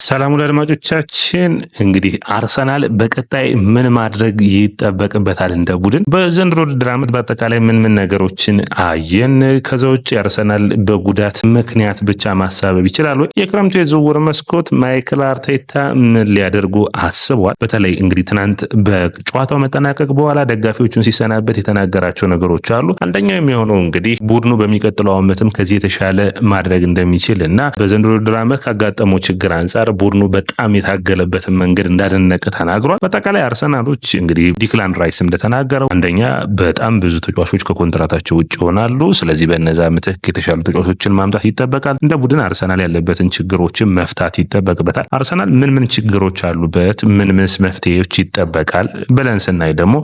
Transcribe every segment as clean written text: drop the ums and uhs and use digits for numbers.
ሰላም አድማጮቻችን፣ እንግዲህ አርሰናል በቀጣይ ምን ማድረግ ይጠበቅበታል እንደ ቡድን በዘንድሮ ውድድር ዓመት በአጠቃላይ ምን ነገሮችን አየን? ከዛ ውጭ አርሰናል በጉዳት ምክንያት ብቻ ማሳበብ ይችላል ወይ? የክረምቱ የዝውውር መስኮት ማይክል አርቴታ ምን ሊያደርጉ አስቧል? በተለይ እንግዲህ ትናንት በጨዋታው መጠናቀቅ በኋላ ደጋፊዎቹን ሲሰናበት የተናገራቸው ነገሮች አሉ። አንደኛው የሚሆነው እንግዲህ ቡድኑ በሚቀጥለው ዓመትም ከዚህ የተሻለ ማድረግ እንደሚችል እና በዘንድሮ ውድድር ዓመት ካጋጠመው ችግር አንጻር ቡድኑ በጣም የታገለበትን መንገድ እንዳደነቀ ተናግሯል። በአጠቃላይ አርሰናሎች እንግዲህ ዲክላን ራይስ እንደተናገረው አንደኛ በጣም ብዙ ተጫዋቾች ከኮንትራታቸው ውጭ ይሆናሉ። ስለዚህ በእነዛ ምትክ የተሻሉ ተጫዋቾችን ማምጣት ይጠበቃል። እንደ ቡድን አርሰናል ያለበትን ችግሮችን መፍታት ይጠበቅበታል። አርሰናል ምን ችግሮች አሉበት፣ ምንስ መፍትሄዎች ይጠበቃል ብለን ስናይ ደግሞ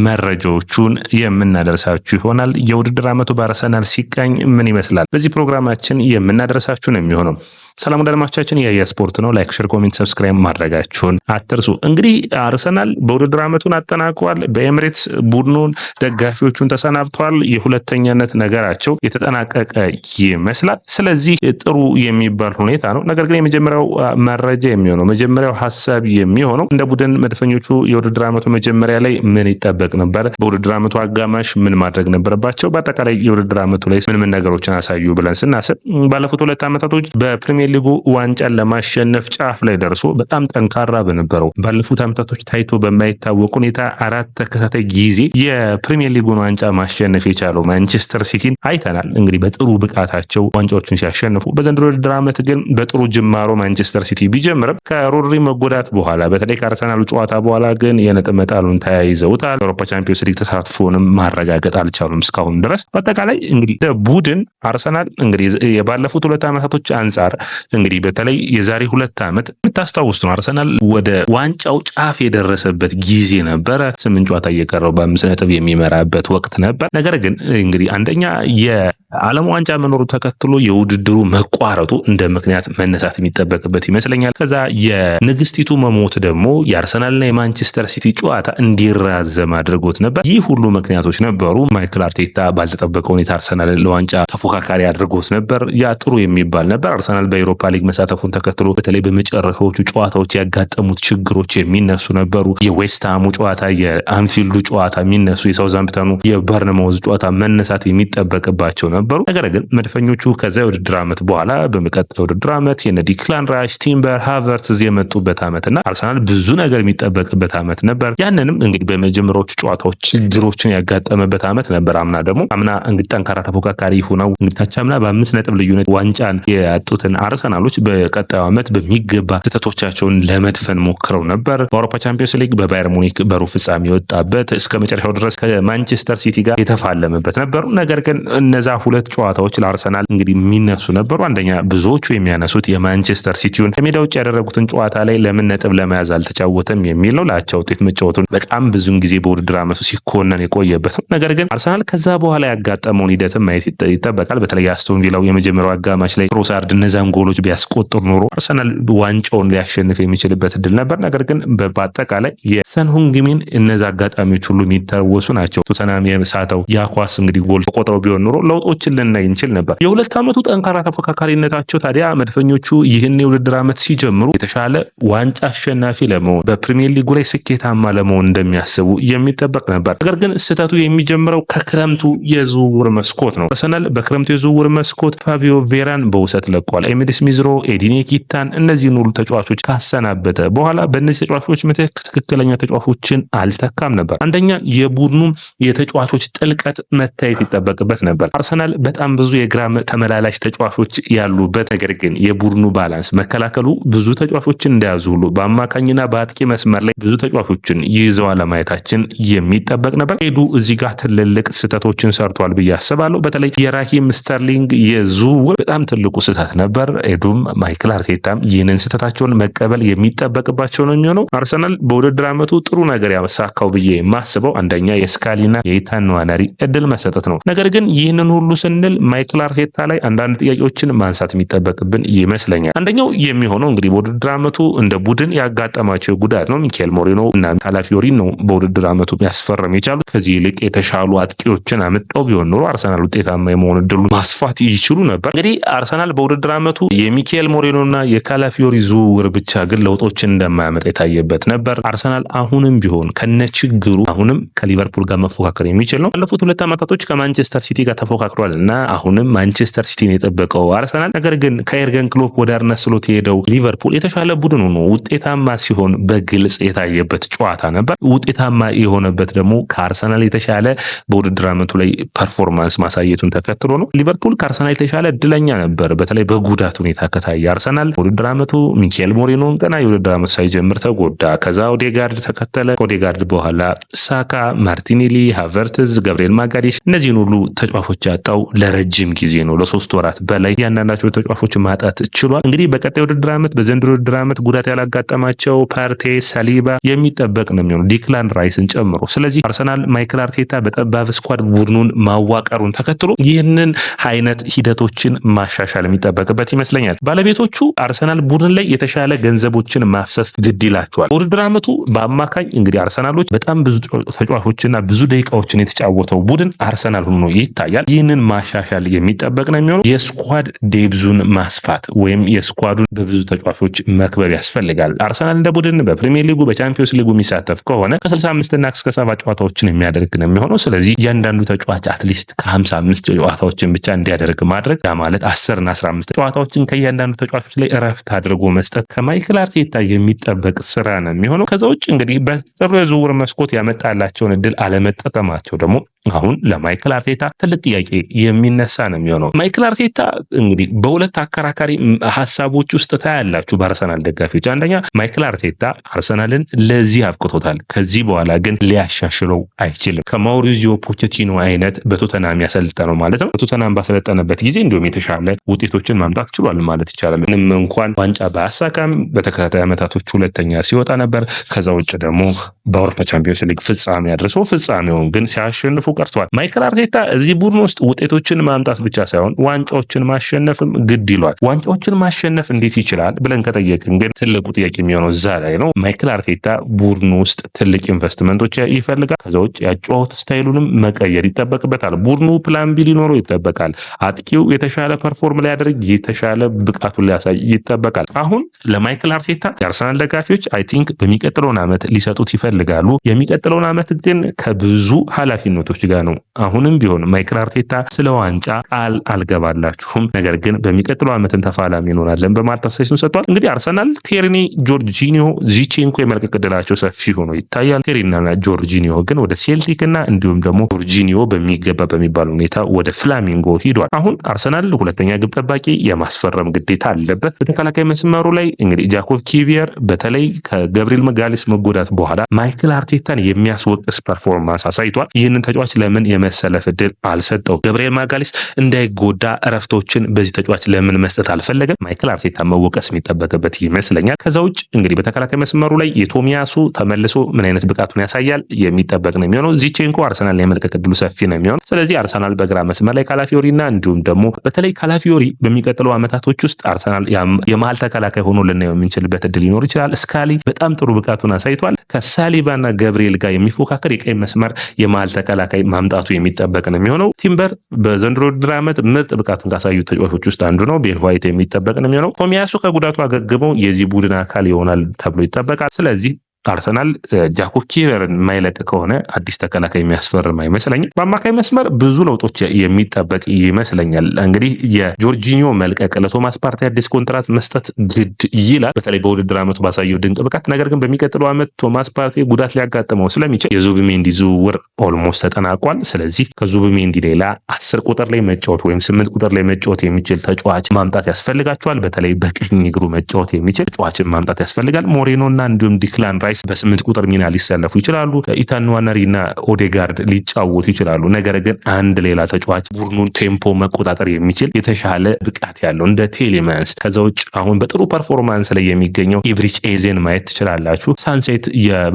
መረጃዎቹን የምናደርሳችሁ ይሆናል። የውድድር ዓመቱ በአርሰናል ሲቃኝ ምን ይመስላል በዚህ ፕሮግራማችን የምናደርሳችሁ ነው የሚሆነው። ሰላም አድማጮቻችን፣ የያ ስፖርት ነው። ላይክ፣ ሼር፣ ኮሜንት፣ ሰብስክራይብ ማድረጋችሁን አትርሱ። እንግዲህ አርሰናል በውድድር ዓመቱን አጠናቋል። በኤምሬትስ ቡድኑን ደጋፊዎቹን ተሰናብተዋል። የሁለተኛነት ነገራቸው የተጠናቀቀ ይመስላል። ስለዚህ ጥሩ የሚባል ሁኔታ ነው። ነገር ግን የመጀመሪያው መረጃ የሚሆነው መጀመሪያው ሀሳብ የሚሆነው እንደ ቡድን መድፈኞቹ የውድድር ዓመቱ መጀመሪያ ላይ ምን ይጠበቅ ነበር? በውድድር ዓመቱ አጋማሽ ምን ማድረግ ነበረባቸው? በአጠቃላይ የውድድር ዓመቱ ላይ ምን ነገሮችን አሳዩ ብለን ስናስብ ባለፉት ሁለት ዓመታቶች በፕሪሚየር ሊጉ ዋንጫን ለማሸነፍ ጫፍ ላይ ደርሶ በጣም ጠንካራ በነበረው ባለፉት ዓመታቶች ታይቶ በማይታወቅ ሁኔታ 4 ተከታታይ ጊዜ የፕሪሚየር ሊጉን ዋንጫ ማሸነፍ የቻለው ማንቸስተር ሲቲን አይተናል። እንግዲህ በጥሩ ብቃታቸው ዋንጫዎችን ሲያሸንፉ፣ በዘንድሮ ውድድር ዓመት ግን በጥሩ ጅማሮ ማንቸስተር ሲቲ ቢጀምርም ከሮድሪ መጎዳት በኋላ በተለይ ከአርሰናሉ ጨዋታ በኋላ ግን የነጥብ መጣሉን ተያይዘውታል። የአውሮፓ ቻምፒዮንስ ሊግ ተሳትፎንም ማረጋገጥ አልቻሉም እስካሁን ድረስ። በአጠቃላይ እንግዲህ ቡድን አርሰናል እንግዲህ የባለፉት ሁለት ዓመታቶች አንጻር እንግዲህ በተለይ የዛሬ 2 ዓመት የምታስታውስ ነው አርሰናል ወደ ዋንጫው ጫፍ የደረሰበት ጊዜ ነበረ። 8 ጨዋታ እየቀረው በ5 ነጥብ የሚመራበት ወቅት ነበር። ነገር ግን እንግዲህ አንደኛ የዓለም ዋንጫ መኖሩ ተከትሎ የውድድሩ መቋረጡ እንደ ምክንያት መነሳት የሚጠበቅበት ይመስለኛል። ከዛ የንግስቲቱ መሞት ደግሞ የአርሰናልና የማንቸስተር ሲቲ ጨዋታ እንዲራዘም አድርጎት ነበር። ይህ ሁሉ ምክንያቶች ነበሩ። ማይክል አርቴታ ባልተጠበቀ ሁኔታ አርሰናልን ለዋንጫ ተፎካካሪ አድርጎት ነበር። ያ ጥሩ የሚባል ነበር። አርሰናል በአውሮፓ ሊግ መሳተፉን ተከትሎ በተለይ በመጨረሻዎቹ ጨዋታዎች ያጋጠሙት ችግሮች የሚነሱ ነበሩ። የዌስትሃሙ ጨዋታ፣ የአንፊልዱ ጨዋታ የሚነሱ፣ የሳውዛምፕተኑ የበርንማውዝ ጨዋታ መነሳት የሚጠበቅባቸው ነበሩ። ነገር ግን መድፈኞቹ ከዛ የውድድር ዓመት በኋላ በመቀጠል የውድድር ዓመት የነ ዲክላን ራይስ፣ ቲምበር፣ ሃቨርትዝ የመጡበት ዓመትና አርሰናል ብዙ ነገር የሚጠበቅበት ዓመት ነበር። ያንንም እንግዲህ በመጀመሪያዎቹ ጨዋታዎች ችግሮችን ያጋጠመበት ዓመት ነበር። አምና እንግዲህ ጠንካራ ተፎካካሪ ሆነው እንግዲህ ታቻምና በ5 ነጥብ ልዩነት ዋንጫን ያጡትን አርሰናሎች በቀጣዩ ዓመት በሚገባ ስህተቶቻቸውን ለመድፈን ሞክረው ነበር። በአውሮፓ ቻምፒዮንስ ሊግ በባየር ሙኒክ በሩብ ፍጻሜ የወጣበት እስከ መጨረሻው ድረስ ከማንቸስተር ሲቲ ጋር የተፋለመበት ነበሩ። ነገር ግን እነዛ 2 ጨዋታዎች ለአርሰናል እንግዲህ የሚነሱ ነበሩ። አንደኛ ብዙዎቹ የሚያነሱት የማንቸስተር ሲቲውን ከሜዳ ውጭ ያደረጉትን ጨዋታ ላይ ለምን ነጥብ ለመያዝ አልተጫወተም የሚል ነው። ለአቻ ውጤት መጫወቱን በጣም ብዙን ጊዜ በውድድር ዓመቱ ሲኮነን የቆየበት ነው። ነገር ግን አርሰናል ከዛ በኋላ ያጋጠመውን ሂደትም ማየት ይጠበቃል። በተለይ አስቶን ቪላው የመጀመሪያው አጋማሽ ላይ ትሮሳርድ እነዛን ጎሎች ቢያስቆጥር ኖሮ አርሰናል ዋንጫውን ሊያሸንፍ የሚችልበት እድል ነበር። ነገር ግን በአጠቃላይ የሰን ሁንግሚን እነዛ አጋጣሚዎች ሁሉ የሚታወሱ ናቸው። ቶተናም የሳተው ያኳስ እንግዲህ ጎል ተቆጥረው ቢሆን ኖሮ ለውጦችን ልናይ እንችል ነበር። የሁለት ዓመቱ ጠንካራ ተፎካካሪነታቸው ታዲያ መድፈኞቹ ይህን የውድድር ዓመት ሲጀምሩ የተሻለ ዋንጫ አሸናፊ ለመሆን በፕሪሚየር ሊጉ ላይ ስኬታማ ለመሆን እንደሚያስቡ የሚጠበቅ ነበር። ነገር ግን ስህተቱ የሚጀምረው ከክረምቱ የዝውውር መስኮት ነው። አርሰናል በክረምቱ የዝውውር መስኮት ፋቢዮ ቬራን በውሰት ለቋል። ኤሚል ስሚዝሮ፣ ኤዲኔ ኪታን እነዚህን ሁሉ ተጫዋቾች ካሰናበተ በኋላ በእነዚህ ተጫዋቾች ምትክ ትክክለኛ ተጫዋቾችን አልተካም ነበር። አንደኛ የቡድኑ የተጫዋቾች ጥልቀት መታየት ይጠበቅበት ነበር። አርሰናል በጣም ብዙ የግራ ተመላላሽ ተጫዋቾች ያሉበት፣ ነገር ግን የቡድኑ ባላንስ መከላከሉ ብዙ ተጫዋቾችን እንደያዙ ሁሉ በአማካኝና በአጥቂ መስመር ላይ ብዙ ተጫዋቾችን ይዘው አለማየታችን የሚጠበቅ ነበር። ኤዱ እዚህ ጋር ትልልቅ ስህተቶችን ሰርቷል ብዬ አስባለሁ። በተለይ የራሂም ስተርሊንግ የዝውውር በጣም ትልቁ ስህተት ነበር። ኤዱም ማይክል አርቴታም ይህንን ስህተታቸውን መቀበል የሚጠበቅባቸው ነው የሚሆነው። አርሰናል በውድድር ዓመቱ ጥሩ ነገር ያሳካው ብዬ የማስበው አንደኛ የስካሊና የኢታን ንዋነሪ እድል መሰጠት ነው። ነገር ግን ይህንን ሁሉ ስንል ማይክል አርቴታ ላይ አንዳንድ ጥያቄዎችን ማንሳት የሚጠበቅብን ይመስለኛል። አንደኛው የሚሆነው እንግዲህ በውድድር ዓመቱ እንደ ቡድን ያጋጠማቸው ጉዳት ነው። ሚኬል ሞሪኖ እና ካላፊዮሪን ነው በውድድር ዓመቱ ያስፈረም የቻሉት። ከዚህ ይልቅ የተሻሉ አጥቂዎችን አመጣው ቢሆን ኖሮ አርሰናል ውጤታማ የመሆን እድሉ ማስፋት ይችሉ ነበር። እንግዲህ አርሰናል በውድድር ዓመቱ የሚኬል ሞሪኖ እና የካላፊዮሪ ዝውውር ብቻ ግን ለውጦችን እንደማያመጣ የታየበት ነበር። አርሰናል አሁንም ቢሆን ከነችግሩ አሁንም ከሊቨርፑል ጋር መፎካከር የሚችል ነው። ባለፉት 2 ዓመታቶች ከማንቸስተር ሲቲ ጋር ተፎካክሯል እና አሁንም ማንቸስተር ሲቲን የጠበቀው አርሰናል ነገር ግን ከኤርገን ክሎፕ ወደ አርነ ስሎት የሄደው ሊቨርፑል የተሻለ ቡድን ሆኖ ውጤታማ ሲሆን በግልጽ የታየበት ጨዋታ ነበር። ውጤታማ የሆነበት ደግሞ ከአርሰናል የተሻለ በውድድር ዓመቱ ላይ ፐርፎርማንስ ማሳየቱን ተከትሎ ነው። ሊቨርፑል ከአርሰናል የተሻለ እድለኛ ነበር። በተለይ በጉዳት ሁኔታ ከታየ አርሰናል በውድድር ዓመቱ ሚኬል ሞሪኖን ገና የውድድር ዓመቱ ሳይጀምር ተጎዳ። ከዛ ኦዴጋርድ ተከተለ። ከኦዴጋርድ በኋላ ሳካ፣ ማርቲኔሊ፣ ሃቨርትዝ፣ ገብርኤል ማጋሌሽ እነዚህን ሁሉ ተጫዋቾች ያጣው ለረጅም ጊዜ ነው። ለ3 ወራት በላይ ያንዳንዳቸው ተጫዋቾች ማጣት ችሏል። እንግዲህ በቀጣይ ውድድር ዓመት በዘንድሮ ውድድር ዓመት ጉዳት ያላጋጠማቸው ፓርቴ፣ ሳሊባ የሚጠበቅ ነው የሚሆነው ዲክላን ራይስን ጨምሮ። ስለዚህ አርሰናል ማይክል አርቴታ በጠባብ ስኳድ ቡድኑን ማዋቀሩን ተከትሎ ይህንን አይነት ሂደቶችን ማሻሻል የሚጠበቅበት ይመስለኛል። ባለቤቶቹ አርሰናል ቡድን ላይ የተሻለ ገንዘቦችን ማፍሰስ ግድ ይላቸዋል። ውድድር ዓመቱ በአማካኝ እንግዲህ አርሰናሎች በጣም ብዙ ተጫዋቾችና ብዙ ደቂቃዎችን የተጫወተው ቡድን አርሰናል ሆኖ ይታያል። ይህንን ማሻሻል የሚጠበቅ ነው የሚሆነው። የስኳድ ዴብዙን ማስፋት ወይም የስኳዱን በብዙ ተጫዋቾች መክበብ ያስፈልጋል። አርሰናል እንደ ቡድን በፕሪሚየር ሊጉ በቻምፒዮንስ ሊጉ የሚሳተፍ ከሆነ ከ65 እና እስከ 70 ጨዋታዎችን የሚያደርግ ነው የሚሆነው። ስለዚህ እያንዳንዱ ተጫዋች አትሊስት ከ55 ጨዋታዎችን ብቻ እንዲያደርግ ማድረግ ያ ማለት 10 እና 15 ጨዋታዎችን ከእያንዳንዱ ተጫዋቾች ላይ እረፍት አድርጎ መስጠት ከማይክል አርቴታ የሚጠበቅ ስራ ነው የሚሆነው። ከዛ ውጭ እንግዲህ በጥሩ የዝውውር መስኮት ያመጣላቸውን እድል አለመጠቀማቸው ደግሞ አሁን ለማይክል አርቴታ ትልቅ ጥያቄ የሚነሳ ነው የሚሆነው። ማይክል አርቴታ እንግዲህ በሁለት አከራካሪ ሀሳቦች ውስጥ ታያላችሁ በአርሰናል ደጋፊዎች። አንደኛ ማይክል አርቴታ አርሰናልን ለዚህ አብቅቶታል፣ ከዚህ በኋላ ግን ሊያሻሽለው አይችልም። ከማውሪዚዮ ፖቼቲኖ አይነት በቶተናም ያሰልጠነው ማለት ነው። በቶተናም ባሰለጠነበት ጊዜ እንዲሁም የተሻለ ውጤቶችን ማምጣት ችሏል ማለት ይቻላል። ምንም እንኳን ዋንጫ በአሳካም በተከታታይ ዓመታቶች ሁለተኛ ሲወጣ ነበር። ከዛ ውጭ ደግሞ በአውሮፓ ቻምፒዮንስ ሊግ ፍጻሜ አድርሶ ፍጻሜውን ግን ሲያሸንፉ ቀርቷል። ማይክል አርቴታ እዚህ ቡድን ውስጥ ውጤቶችን ማምጣት ብቻ ሳይሆን ዋንጫዎችን ማሸነፍም ግድ ይሏል። ዋንጫዎችን ማሸነፍ እንዴት ይችላል ብለን ከጠየቅን ግን ትልቁ ጥያቄ የሚሆነው እዛ ላይ ነው። ማይክል አርቴታ ቡድን ውስጥ ትልቅ ኢንቨስትመንቶች ይፈልጋል። ከዛ ውጭ ያጨዋወት ስታይሉንም መቀየር ይጠበቅበታል። ቡድኑ ፕላን ቢ ሊኖረው ይጠበቃል። አጥቂው የተሻለ ፐርፎርም ሊያደርግ የተሻለ ብቃቱን ሊያሳይ ይጠበቃል። አሁን ለማይክል አርቴታ የአርሰናል ደጋፊዎች አይ ቲንክ በሚቀጥለውን ዓመት ሊሰጡት ይፈልጋሉ። የሚቀጥለውን ዓመት ግን ከብዙ ኃላፊነቶች ጋር ነው። አሁንም ቢሆን ማይክል አርቴታ ስለ ዋንጫ ቃል አልገባላችሁም፣ ነገር ግን በሚቀጥለው ዓመትን ተፋላሚ እንሆናለን በማለት አስተያየቱን ሰጥቷል። እንግዲህ አርሰናል ቴርኒ፣ ጆርጂኒዮ፣ ዚቼንኮ የመልቀቅ ዕድላቸው ሰፊ ሆኖ ይታያል። ቴርኒና ጆርጂኒዮ ግን ወደ ሴልቲክ እና እንዲሁም ደግሞ ጆርጂኒዮ በሚገባ በሚባል ሁኔታ ወደ ፍላሚንጎ ሂዷል። አሁን አርሰናል ሁለተኛ ግብ ጠባቂ የማስፈረም ግዴታ አለበት። በተከላካይ መስመሩ ላይ እንግዲህ ጃኮብ ኪቪየር በተለይ ከገብርኤል መጋሌስ መጎዳት በኋላ ማይክል አርቴታን የሚያስወቅስ ፐርፎርማንስ አሳይቷል። ይህንን ተጫዋች ለምን የመሰለፍ ዕድል አልሰጠው? ገብርኤል ማጋሌስ እንዳይጎዳ እረፍቶችን በዚህ ተጫዋች ለምን መስጠት አልፈለገም? ማይክል አርቴታ መወቀስ የሚጠበቅበት ይመስለኛል። ከዛ ውጭ እንግዲህ በተከላካይ መስመሩ ላይ የቶሚያሱ ተመልሶ ምን አይነት ብቃቱን ያሳያል የሚጠበቅ ነው የሚሆነው። ዚቼንኮ አርሰናል የመልቀቅ ዕድሉ ሰፊ ነው የሚሆነው። ስለዚህ አርሰናል በግራ መስመር ላይ ካላፊዮሪ እና እንዲሁም ደግሞ በተለይ ካላፊዮሪ በሚቀጥለው ዓመታቶች ውስጥ አርሰናል የመሀል ተከላካይ ሆኖ ልናየው የምንችልበት ዕድል ሊኖር ይችላል። ስካሊ በጣም ጥሩ ብቃቱን አሳይቷል። ከሳሊባና ገብርኤል ጋር የሚፎካከር የቀኝ መስመር የመሀል ተከላካይ ማምጣቱ የሚጠበቅ ነው የሚሆነው። ቲምበር በዘንድሮ ውድድር ዓመት ምርጥ ብቃቱን ካሳዩ ተጫዋቾች ውስጥ አንዱ ነው። ቤን ዋይት የሚጠበቅ ነው የሚሆነው። ቶሚያሱ ከጉዳቱ አገግመው የዚህ ቡድን አካል ይሆናል ተብሎ ይጠበቃል። ስለዚህ አርሰናል ጃኮብ ኪቨርን የማይለቅ ከሆነ አዲስ ተከላካይ የሚያስፈርም አይመስለኝም። በአማካይ መስመር ብዙ ለውጦች የሚጠበቅ ይመስለኛል። እንግዲህ የጆርጂኒዮ መልቀቅ ለቶማስ ፓርቲ አዲስ ኮንትራት መስጠት ግድ ይላል፣ በተለይ በውድድር ዓመቱ ባሳየው ድንቅ ብቃት። ነገር ግን በሚቀጥለው ዓመት ቶማስ ፓርቲ ጉዳት ሊያጋጥመው ስለሚችል የዙቢሜንዲ ዝውውር ኦልሞስት ተጠናቋል። ስለዚህ ከዙቢሜንዲ ሌላ 10 ቁጥር ላይ መጫወት ወይም 8 ቁጥር ላይ መጫወት የሚችል ተጫዋች ማምጣት ያስፈልጋቸዋል። በተለይ በቀኝ እግሩ መጫወት የሚችል ተጫዋችን ማምጣት ያስፈልጋል። ሞሬኖ እና እንዲሁም ዲክላን ራይስ በ8 ቁጥር ሚና ሊሰለፉ ይችላሉ። ኢታን ንዋነሪና ኦዴጋርድ ሊጫወቱ ይችላሉ። ነገር ግን አንድ ሌላ ተጫዋች ቡድኑን ቴምፖ መቆጣጠር የሚችል የተሻለ ብቃት ያለው እንደ ቴሌማንስ፣ ከዛ ውጭ አሁን በጥሩ ፐርፎርማንስ ላይ የሚገኘው ኢብሪች ኤዜን ማየት ትችላላችሁ። ሳንሴት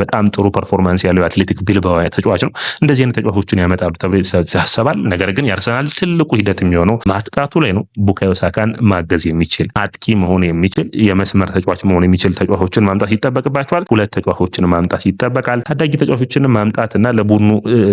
በጣም ጥሩ ፐርፎርማንስ ያለው አትሌቲክ ቢልባኦ ተጫዋች ነው። እንደዚህ አይነት ተጫዋቾችን ያመጣሉ ተብሎ ይታሰባል። ነገር ግን የአርሰናል ትልቁ ሂደት የሚሆነው ማጥቃቱ ላይ ነው። ቡካዮ ሳካን ማገዝ የሚችል አጥቂ መሆን የሚችል የመስመር ተጫዋች መሆን የሚችል ተጫዋቾችን ማምጣት ይጠበቅባቸዋል። ሁለት ተጫዋቾችን ማምጣት ይጠበቃል። ታዳጊ ተጫዋቾችን ማምጣትና ለቡድኑ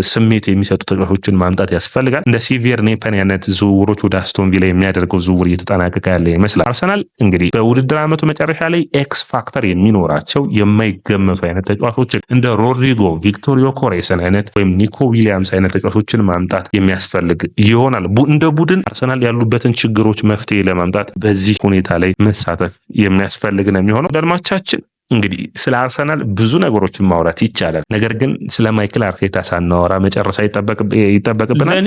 ስሜት የሚሰጡ ተጫዋቾችን ማምጣት ያስፈልጋል። እንደ ሲቪየር ኔፐን አይነት ዝውውሮች ወደ አስቶን ቪላ የሚያደርገው ዝውውር እየተጠናቀቀ ያለ ይመስላል። አርሰናል እንግዲህ በውድድር ዓመቱ መጨረሻ ላይ ኤክስ ፋክተር የሚኖራቸው የማይገመቱ አይነት ተጫዋቾችን እንደ ሮድሪጎ፣ ቪክቶሪዮ ኮሬሰን አይነት ወይም ኒኮ ዊሊያምስ አይነት ተጫዋቾችን ማምጣት የሚያስፈልግ ይሆናል። እንደ ቡድን አርሰናል ያሉበትን ችግሮች መፍትሄ ለማምጣት በዚህ ሁኔታ ላይ መሳተፍ የሚያስፈልግ ነው የሚሆነው። አድማጮቻችን እንግዲህ ስለ አርሰናል ብዙ ነገሮችን ማውራት ይቻላል። ነገር ግን ስለ ማይክል አርቴታ ሳናወራ መጨረሻ ይጠበቅብናል።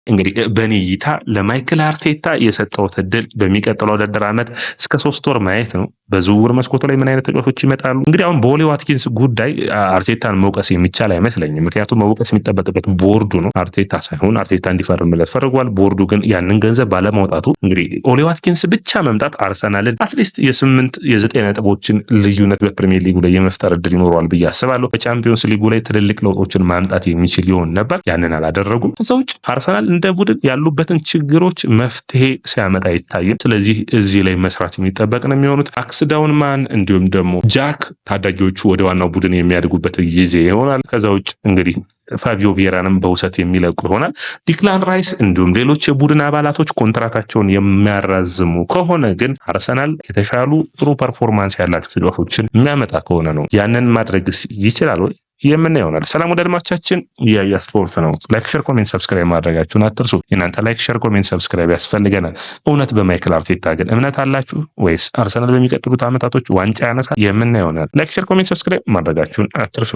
እንግዲህ በኔ እይታ ለማይክል አርቴታ የሰጠውት እድል በሚቀጥለው ውድድር ዓመት እስከ 3 ወር ማየት ነው። በዝውውር መስኮቱ ላይ ምን አይነት ተጫዋቾች ይመጣሉ? እንግዲህ አሁን በኦሊ ዋትኪንስ ጉዳይ አርቴታን መውቀስ የሚቻል አይመስለኝም። ምክንያቱም መውቀስ የሚጠበቅበት ቦርዱ ነው፣ አርቴታ ሳይሆን። አርቴታ እንዲፈርምለት ፈርጓል። ቦርዱ ግን ያንን ገንዘብ ባለማውጣቱ እንግዲህ ኦሊ ዋትኪንስ ብቻ መምጣት አርሰናልን አትሊስት የ8-9 ነጥቦችን ልዩነት በፕሪሚየር ሊጉ ላይ የመፍጠር እድል ይኖረዋል ብዬ አስባለሁ። በቻምፒዮንስ ሊጉ ላይ ትልልቅ ለውጦችን ማምጣት የሚችል ይሆን ነበር። ያንን አላደረጉም። ከዛ ውጭ አርሰናል እንደ ቡድን ያሉበትን ችግሮች መፍትሄ ሲያመጣ አይታይም። ስለዚህ እዚህ ላይ መስራት የሚጠበቅ ነው የሚሆኑት። አክስዳውንማን እንዲሁም ደግሞ ጃክ ታዳጊዎቹ ወደ ዋናው ቡድን የሚያድጉበት ጊዜ ይሆናል። ከዛ ውጭ እንግዲህ ፋቢዮ ቪዬራንም በውሰት የሚለቁ ይሆናል። ዲክላን ራይስ እንዲሁም ሌሎች የቡድን አባላቶች ኮንትራታቸውን የሚያራዝሙ ከሆነ ግን አርሰናል የተሻሉ ጥሩ ፐርፎርማንስ ያላቸው ተጫዋቾችን የሚያመጣ ከሆነ ነው። ያንን ማድረግ ይችላል ወይ የምናየው ይሆናል። ሰላም ወደ አድማጮቻችን፣ የኢያ ስፖርት ነው። ላይክ፣ ሼር፣ ኮሜንት ሰብስክራይብ ማድረጋችሁን አትርሱ። የናንተ ላይክ፣ ሼር፣ ኮሜንት ሰብስክራይብ ያስፈልገናል። እውነት በማይክል አርቴታ ግን እምነት አላችሁ ወይስ አርሰናል በሚቀጥሉት ዓመታቶች ዋንጫ ያነሳል? የምናየው ይሆናል። ላይክ፣ ሼር፣ ኮሜንት ሰብስክራይብ ማድረጋችሁን አትርሱ።